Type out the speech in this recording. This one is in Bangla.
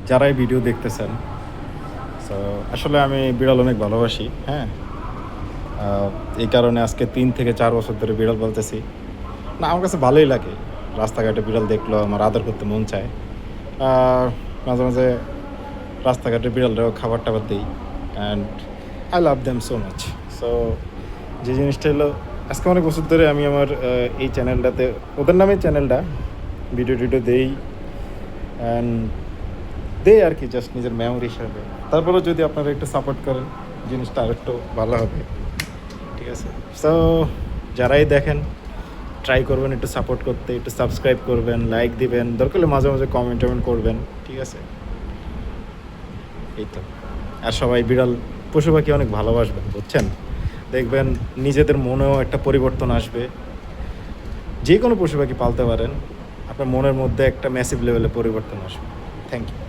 যারাই ভিডিও দেখতেছেন। সো আসলে আমি বিড়াল অনেক ভালোবাসি, হ্যাঁ। এই কারণে আজকে ৩ থেকে ৪ বছর ধরে বিড়াল পালতেছি। না, আমার কাছে ভালোই লাগে। রাস্তাঘাটে বিড়াল দেখলেও আমার আদর করতে মন চায়। আ মাঝে, মাঝে রাস্তাঘাটে বিড়ালরাও খাবার-টাবার দেই। And I love them so much. So যে জিনিসটা হলো, আজকে অনেক বছর ধরে আমি আমার এই চ্যানেলটাতে, ওদের নামেই চ্যানেলটা, ভিডিও-টিডিও দেই। অ্যান্ড দেই আরকি জাস্ট নিজের মেমোরি হিসাবে। তারপরেও যদি আপনারা একটু সাপোর্ট করেন, জিনিসটা আরেকটু ভালো হবে। ঠিক আছে? সো যারাই দেখেন, ট্রাই করবেন একটু সাপোর্ট করতে, একটু সাবস্ক্রাইব করবেন, লাইক দিবেন, দরকার হলে মাঝে, মাঝে কমেন্ট-টমেন্ট করবেন। ঠিক আছে? এই তো। আর সবাই বিড়াল, পশু পাখি অনেক ভালোবাসবেন, বুঝছেন? দেখবেন নিজেদের মনেও একটা পরিবর্তন আসবে। যেকোনো পশু পাখি পালতে পারেন। আপনার মনের মধ্যে একটা ম্যাসিভ লেভেলে পরিবর্তন আসবে। Thank you.